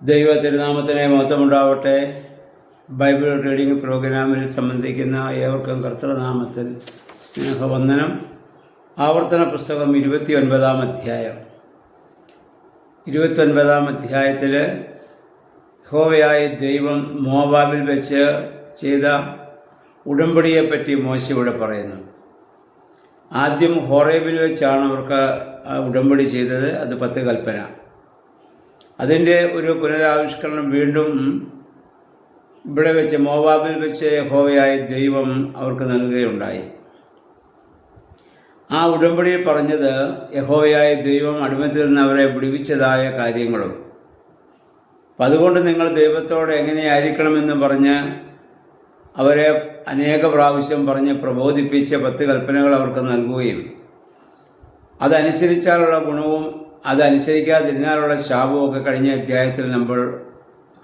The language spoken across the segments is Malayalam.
ദൈവ തിരുനാമത്തിനെ മഹത്വമുണ്ടാവട്ടെ. ബൈബിൾ റീഡിംഗ് പ്രോഗ്രാമിൽ സംബന്ധിക്കുന്ന ഏവർക്കും കർത്തൃനാമത്തിൽ സ്നേഹവന്ദനം. ആവർത്തന പുസ്തകം 29-ാം അധ്യായം. 29-ാം അധ്യായത്തിൽ യഹോവയായ ദൈവം മോവാബിൽ വെച്ച് ചെയ്ത ഉടമ്പടിയെപ്പറ്റി മോശെ ഇവിടെ പറയുന്നു. ആദ്യം ഹോറേബിൽ വെച്ചാണ് അവർക്ക് ഉടമ്പടി ചെയ്തത്. അത് 10 കൽപ്പന. അതിൻ്റെ ഒരു പുനരാവിഷ്കരണം വീണ്ടും ഇവിടെ വെച്ച് മോവാബിൽ വെച്ച് യഹോവയായ ദൈവം അവർക്ക് നൽകുകയുണ്ടായി. ആ ഉടമ്പടിയിൽ പറഞ്ഞത് യഹോവയായ ദൈവം അടിമത്തിൽ നിന്ന് അവരെ വിടുവിച്ചതായ കാര്യങ്ങളും അപ്പം അതുകൊണ്ട് നിങ്ങൾ ദൈവത്തോട് എങ്ങനെയായിരിക്കണമെന്ന് പറഞ്ഞ് അവരെ അനേക പ്രാവശ്യം പറഞ്ഞ് പ്രബോധിപ്പിച്ച് 10 കൽപ്പനകൾ അവർക്ക് നൽകുകയും അതനുസരിച്ചാലുള്ള ഗുണവും അതനുസരിക്കാതിരുന്നാലുള്ള ശാപവും ഒക്കെ കഴിഞ്ഞ അധ്യായത്തിൽ നമ്മൾ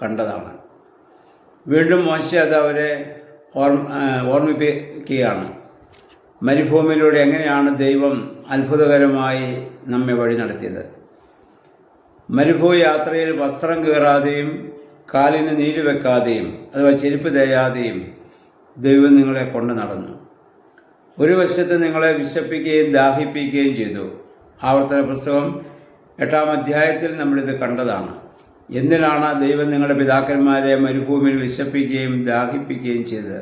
കണ്ടതാണ്. വീണ്ടും മോശെ അത് അവരെ ഓർമ്മിപ്പിക്കുകയാണ്. മരുഭൂമിയിലൂടെ എങ്ങനെയാണ് ദൈവം അത്ഭുതകരമായി നമ്മെ വഴി നടത്തിയത്. മരുഭൂമി യാത്രയിൽ വസ്ത്രം കീറാതെയും കാലിന് നീര് വെക്കാതെയും അഥവാ ചെരുപ്പ് തേയാതെയും ദൈവം നിങ്ങളെ കൊണ്ട് നടന്നു. ഒരു വശത്ത് നിങ്ങളെ വിശപ്പിക്കുകയും ദാഹിപ്പിക്കുകയും ചെയ്തു. ആവർത്തന പുസ്തകം 8-ാം അധ്യായത്തിൽ നമ്മളിത് കണ്ടതാണ്. എന്തിനാണ് ദൈവം നിങ്ങളുടെ പിതാക്കന്മാരെ മരുഭൂമിയിൽ വിശപ്പിക്കുകയും ദാഹിപ്പിക്കുകയും ചെയ്തത്?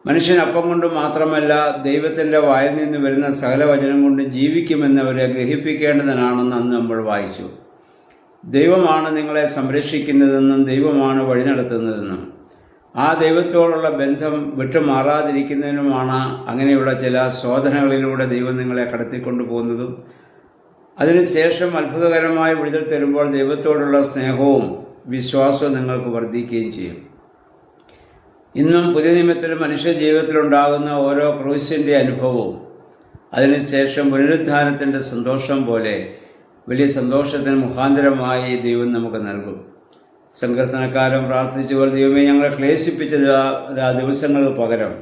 മനുഷ്യൻ അപ്പം കൊണ്ട് മാത്രമല്ല ദൈവത്തിൻ്റെ വായിൽ നിന്ന് വരുന്ന സകല വചനം കൊണ്ട് ജീവിക്കുമെന്നവരെ ഗ്രഹിപ്പിക്കേണ്ടതിനാണെന്ന് അന്ന് നമ്മൾ വായിച്ചു. ദൈവമാണ് നിങ്ങളെ സംരക്ഷിക്കുന്നതെന്നും ദൈവമാണ് വഴി നടത്തുന്നതെന്നും ആ ദൈവത്തോടുള്ള ബന്ധം വിട്ടുമാറാതിരിക്കുന്നതിനുമാണ് അങ്ങനെയുള്ള ചില ശോധനകളിലൂടെ ദൈവം നിങ്ങളെ കടത്തിക്കൊണ്ടു പോകുന്നതും അതിനുശേഷം അത്ഭുതകരമായ വിടുതൽ തരുമ്പോൾ ദൈവത്തോടുള്ള സ്നേഹവും വിശ്വാസവും നിങ്ങൾക്ക് വർദ്ധിക്കുകയും ചെയ്യും. ഇന്നും പുതിയ നിയമത്തിൽ മനുഷ്യ ജീവിതത്തിലുണ്ടാകുന്ന ഓരോ ക്രൂശിൻ്റെ അനുഭവവും അതിനുശേഷം പുനരുദ്ധാനത്തിൻ്റെ സന്തോഷം പോലെ വലിയ സന്തോഷത്തിന് മുഖാന്തരമായി ദൈവം നമുക്ക് നൽകും. സങ്കീർത്തനക്കാരൻ പ്രാർത്ഥിച്ചപ്പോൾ ദൈവമേ ഞങ്ങളെ ക്ലേശിപ്പിച്ചത് ആ ദിവസങ്ങൾക്ക് പകരം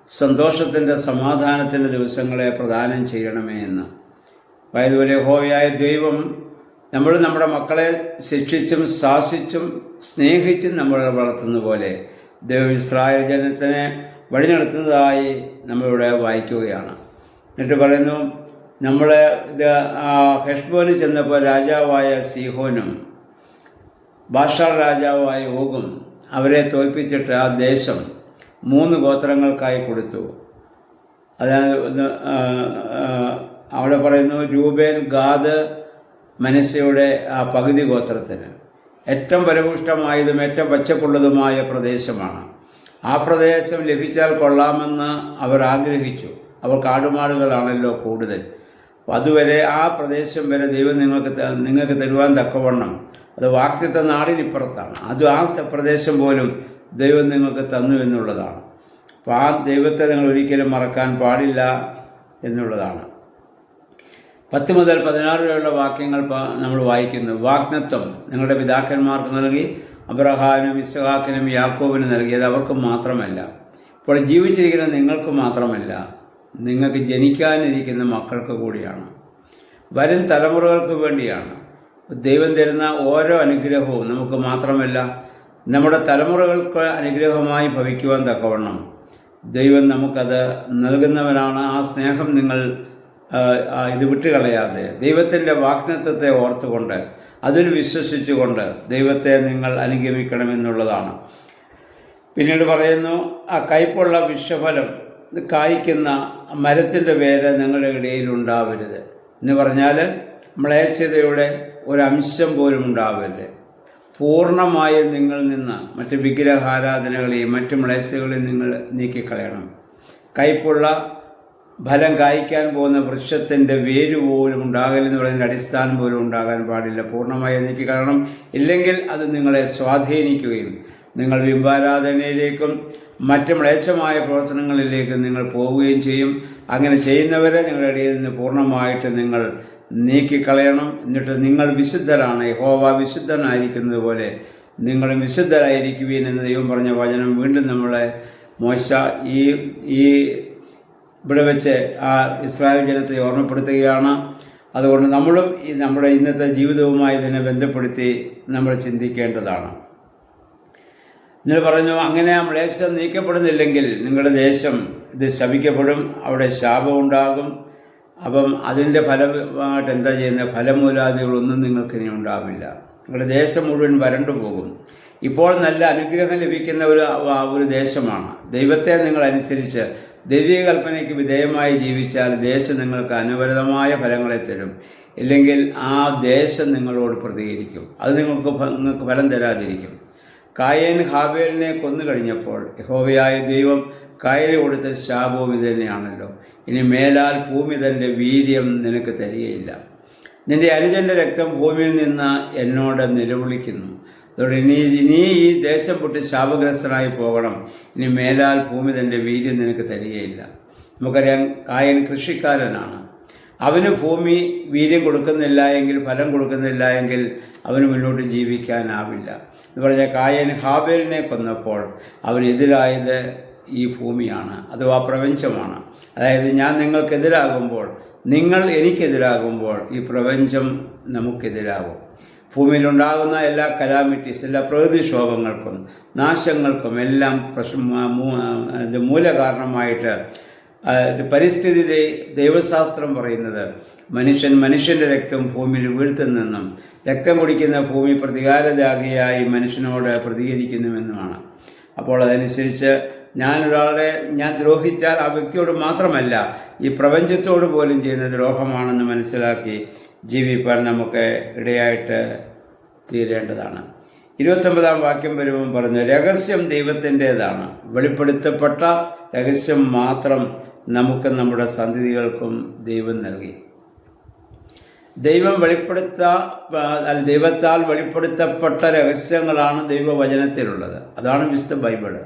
സന്തോഷത്തിൻ്റെ സമാധാനത്തിൻ്റെ ദിവസങ്ങളെ പ്രദാനം ചെയ്യണമേ എന്ന്. അതുപോലെ യഹോവയായ ദൈവം നമ്മുടെ മക്കളെ ശിക്ഷിച്ചും ശാസിച്ചും സ്നേഹിച്ചും നമ്മൾ വളർത്തുന്ന പോലെ ദൈവം ഇസ്രായേൽ ജനത്തിനെ വഴി നടത്തുന്നതായി നമ്മളിവിടെ വായിക്കുകയാണ്. എന്നിട്ട് പറയുന്നു, ഹെഷ്ബോനിൽ ചെന്നപ്പോൾ രാജാവായ സീഹോനും ബാഷാർ രാജാവായ ഓഗും അവരെ തോൽപ്പിച്ചിട്ട് ആ ദേശം 3 ഗോത്രങ്ങൾക്കായി കൊടുത്തു. അതായത് അവിടെ പറയുന്നു രൂബേൻ, ഗാദ്, മനശ്ശയുടെ ആ പകുതി ഗോത്രത്തിന് ഏറ്റവും ഫലഭൂഷ്ടമായതും ഏറ്റവും പച്ചപ്പുള്ളതുമായ പ്രദേശമാണ്. ആ പ്രദേശം ലഭിച്ചാൽ കൊള്ളാമെന്ന് അവർ ആഗ്രഹിച്ചു. അവർ കാടുമാടുകളാണല്ലോ കൂടുതൽ. അതുവരെ ആ പ്രദേശം വരെ ദൈവം നിങ്ങൾക്ക് തരുവാൻ തക്കവണ്ണം അത് വാഗ്ദത്ത നാടിനിപ്പുറത്താണ്. അത് ആ പ്രദേശം പോലും ദൈവം നിങ്ങൾക്ക് തന്നു എന്നുള്ളതാണ്. അപ്പോൾ ആ ദൈവത്തെ നിങ്ങൾ ഒരിക്കലും മറക്കാൻ പാടില്ല എന്നുള്ളതാണ്. 10 മുതൽ 16 വരെയുള്ള വാക്യങ്ങൾ നമ്മൾ വായിക്കുന്നു. വാഗ്ദത്തം നിങ്ങളുടെ പിതാക്കന്മാർക്ക് നൽകി, അബ്രഹാമിനും ഇസ്ഹാക്കിനും യാക്കോബിനും നൽകിയത് അവർക്ക് മാത്രമല്ല, ഇപ്പോൾ ജീവിച്ചിരിക്കുന്ന നിങ്ങൾക്ക് മാത്രമല്ല, നിങ്ങൾക്ക് ജനിക്കാനിരിക്കുന്ന മക്കൾക്ക് കൂടിയാണ്, വരും തലമുറകൾക്ക് വേണ്ടിയാണ്. ദൈവം തരുന്ന ഓരോ അനുഗ്രഹവും നമുക്ക് മാത്രമല്ല നമ്മുടെ തലമുറകൾക്ക് അനുഗ്രഹമായി ഭവിക്കുവാൻ തക്കവണ്ണം ദൈവം നമുക്കത് നൽകുന്നവനാണ്. ആ സ്നേഹം നിങ്ങൾ ഇത് വിട്ടുകളയാതെ ദൈവത്തിൻ്റെ വാഗ്ദത്തത്തെ ഓർത്തുകൊണ്ട് അതിൽ വിശ്വസിച്ചുകൊണ്ട് ദൈവത്തെ നിങ്ങൾ അനുഗമിക്കണമെന്നുള്ളതാണ്. പിന്നീട് പറയുന്നു, ആ കയ്പുള്ള വിഷഫലം കായ്ക്കുന്ന മരത്തിൻ്റെ വേര് നിങ്ങളുടെ ഇടയിൽ ഉണ്ടാവരുത് എന്ന് പറഞ്ഞാൽ മ്ലേച്ഛതയുടെ ഒരംശം പോലും ഉണ്ടാവില്ല. പൂർണ്ണമായും നിങ്ങളിൽ നിന്ന് മറ്റ് വിഗ്രഹാരാധനകളെയും മറ്റ് മ്ലേച്ഛതകളെയും നിങ്ങൾ നീക്കിക്കളയണം. കയ്പുള്ള ഫലം കായ്ക്കാൻ പോകുന്ന വൃക്ഷത്തിൻ്റെ വേര് പോലും ഉണ്ടാകലെന്ന് പറയുന്ന അടിസ്ഥാനം പോലും ഉണ്ടാകാൻ പാടില്ല. പൂർണ്ണമായി നീക്കിക്കളയണം. ഇല്ലെങ്കിൽ അത് നിങ്ങളെ സ്വാധീനിക്കുകയും നിങ്ങൾ ബിംബാരാധനയിലേക്കും മറ്റ് മ്ലേച്ഛമായ പ്രവർത്തനങ്ങളിലേക്കും നിങ്ങൾ പോവുകയും ചെയ്യും. അങ്ങനെ ചെയ്യുന്നവരെ നിങ്ങളുടെ ഇടയിൽ നിന്ന് പൂർണ്ണമായിട്ട് നിങ്ങൾ നീക്കിക്കളയണം. എന്നിട്ട് നിങ്ങൾ വിശുദ്ധരാണ്, യഹോവ വിശുദ്ധനായിരിക്കുന്നത് പോലെ നിങ്ങളും വിശുദ്ധരായിരിക്കുവീൻ എന്ന് ദൈവം പറഞ്ഞ വചനം വീണ്ടും നമ്മളെ മോശ ഈ ഇവിടെ വെച്ച് ആ ഇസ്രായേൽ ജനത്തെ ഓർമ്മപ്പെടുത്തുകയാണ്. അതുകൊണ്ട് നമ്മളും നമ്മുടെ ഇന്നത്തെ ജീവിതവുമായി ഇതിനെ ബന്ധപ്പെടുത്തി നമ്മൾ ചിന്തിക്കേണ്ടതാണ്. എന്നിട്ട് പറഞ്ഞു, അങ്ങനെ ആ മ്ലേച്ഛം നീക്കപ്പെടുന്നില്ലെങ്കിൽ നിങ്ങളുടെ ദേശം ഇത് ശപിക്കപ്പെടും, അവിടെ ശാപമുണ്ടാകും. അപ്പം അതിൻ്റെ ഫലമായിട്ട് എന്താ ചെയ്യുന്നത്? ഫലമൂലാദികളൊന്നും നിങ്ങൾക്കിനി ഉണ്ടാവില്ല. നിങ്ങളുടെ ദേശം മുഴുവൻ വരണ്ടു പോകും. ഇപ്പോൾ നല്ല അനുഗ്രഹം ലഭിക്കുന്ന ഒരു ദേശമാണ്. ദൈവത്തെ നിങ്ങൾ അനുസരിച്ച് ദൈവിക കൽപ്പനയ്ക്ക് വിധേയമായി ജീവിച്ചാൽ ദേശം നിങ്ങൾക്ക് അനവരതമായ ഫലങ്ങളെ തരും. ഇല്ലെങ്കിൽ ആ ദേശം നിങ്ങളോട് പ്രതികരിക്കും, അത് നിങ്ങൾക്ക് ഫലം തരാതിരിക്കും. കായേൻ ഹാബേലിനെ കൊന്നു കഴിഞ്ഞപ്പോൾ യഹോവയായ ദൈവം കായന് കൊടുത്ത ശാപവും ഇത് തന്നെയാണല്ലോ. ഇനി മേലാൽ ഭൂമി തൻ്റെ വീര്യം നിനക്ക് തരികയില്ല. നിന്റെ അനുജൻ്റെ രക്തം ഭൂമിയിൽ നിന്ന് എന്നോട് നിലവിളിക്കുന്നു. അതുകൊണ്ട് ഇനി ഈ ദേശം പൊട്ടി ശാപഗ്രസ്തനായി പോകണം. ഇനി മേലാൽ ഭൂമി തൻ്റെ വീര്യം നിനക്ക് തരികയില്ല. നമുക്കറിയാം, കായൻ കൃഷിക്കാരനാണ്. അവന് ഭൂമി വീര്യം കൊടുക്കുന്നില്ല എങ്കിൽ, ഫലം കൊടുക്കുന്നില്ല എങ്കിൽ അവന് മുന്നോട്ട് ജീവിക്കാനാവില്ല. എന്ന് പറഞ്ഞാൽ കായൻ ഹാബേലിനെ കൊന്നപ്പോൾ അവനെതിരായത് ഈ ഭൂമിയാണ്, അഥവാ പ്രപഞ്ചമാണ്. അതായത് ഞാൻ നിങ്ങൾക്കെതിരാകുമ്പോൾ, നിങ്ങൾ എനിക്കെതിരാകുമ്പോൾ ഈ പ്രപഞ്ചം നമുക്കെതിരാകും. ഭൂമിയിലുണ്ടാകുന്ന എല്ലാ കലാമിറ്റീസ്, എല്ലാ പ്രകൃതിക്ഷോഭങ്ങൾക്കും നാശങ്ങൾക്കും എല്ലാം മൂലകാരണമായിട്ട് പരിസ്ഥിതി ദൈവശാസ്ത്രം പറയുന്നത് മനുഷ്യൻ്റെ രക്തം ഭൂമിയിൽ വീഴ്ത്തുന്നെന്നും രക്തം കുടിക്കുന്ന ഭൂമി പ്രതികാരദാഹിയായി മനുഷ്യനോട് പ്രതികരിക്കുന്നുവെന്നുമാണ്. അപ്പോൾ അതനുസരിച്ച് ഞാൻ ദ്രോഹിച്ചാൽ ആ വ്യക്തിയോട് മാത്രമല്ല, ഈ പ്രപഞ്ചത്തോട് പോലും ചെയ്യുന്ന ദ്രോഹമാണെന്ന് മനസ്സിലാക്കി ജീവിപ്പാൻ നമുക്ക് ഇടയായിട്ട് തീരേണ്ടതാണ്. 29-ാം വാക്യം വരുമ്പം പറഞ്ഞു, രഹസ്യം ദൈവത്തിൻ്റേതാണ്, വെളിപ്പെടുത്തപ്പെട്ട രഹസ്യം മാത്രം നമുക്ക് നമ്മുടെ സന്തതികൾക്കും ദൈവം നൽകി. ദൈവത്താൽ വെളിപ്പെടുത്തപ്പെട്ട രഹസ്യങ്ങളാണ് ദൈവവചനത്തിലുള്ളത്. അതാണ് വിശുദ്ധ ബൈബിള്.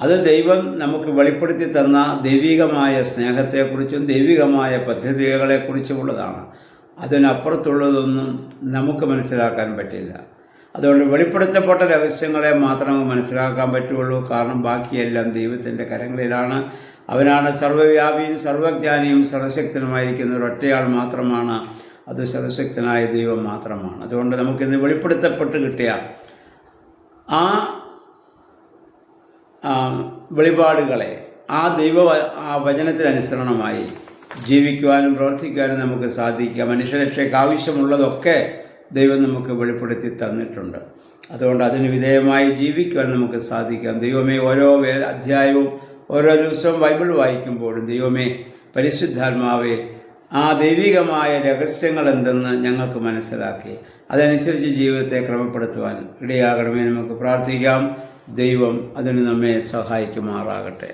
അത് ദൈവം നമുക്ക് വെളിപ്പെടുത്തി തന്ന ദൈവികമായ സ്നേഹത്തെക്കുറിച്ചും ദൈവികമായ പദ്ധതികളെക്കുറിച്ചുമുള്ളതാണ്. അതിനപ്പുറത്തുള്ളതൊന്നും നമുക്ക് മനസ്സിലാക്കാൻ പറ്റില്ല. അതുകൊണ്ട് വെളിപ്പെടുത്തപ്പെട്ട രഹസ്യങ്ങളെ മാത്രമേ മനസ്സിലാക്കാൻ പറ്റുള്ളൂ. കാരണം ബാക്കിയെല്ലാം ദൈവത്തിൻ്റെ കരങ്ങളിലാണ്. അവനാണ് സർവ്വവ്യാപിയും സർവജ്ഞാനിയും സർവശക്തനുമായിരിക്കുന്ന ഒരൊറ്റയാൾ മാത്രമാണ്. അത് സർവശക്തനായ ദൈവം മാത്രമാണ്. അതുകൊണ്ട് നമുക്കിന്ന് വെളിപ്പെടുത്തപ്പെട്ട് കിട്ടിയ ആ വെളിപാടുകളെ ആ വചനത്തിനനുസരണമായി ജീവിക്കുവാനും പ്രവർത്തിക്കുവാനും നമുക്ക് സാധിക്കുക. മനുഷ്യരക്ഷയ്ക്ക് ആവശ്യമുള്ളതൊക്കെ ദൈവം നമുക്ക് വെളിപ്പെടുത്തി തന്നിട്ടുണ്ട്. അതുകൊണ്ട് അതിന് വിധേയമായി ജീവിക്കുവാൻ നമുക്ക് സാധിക്കാം. ദൈവമേ, ഓരോ അധ്യായവും ഓരോ ദിവസവും ബൈബിൾ വായിക്കുമ്പോഴും ദൈവമേ, പരിശുദ്ധാത്മാവേ, ആ ദൈവികമായ രഹസ്യങ്ങൾ എന്തെന്ന് ഞങ്ങൾക്ക് മനസ്സിലാക്കി അതനുസരിച്ച് ജീവിതത്തെ ക്രമപ്പെടുത്തുവാൻ ഇടയാകണമേ നമുക്ക് പ്രാർത്ഥിക്കാം. ദൈവം അതിന് നമ്മെ സഹായിക്കുമാറാകട്ടെ.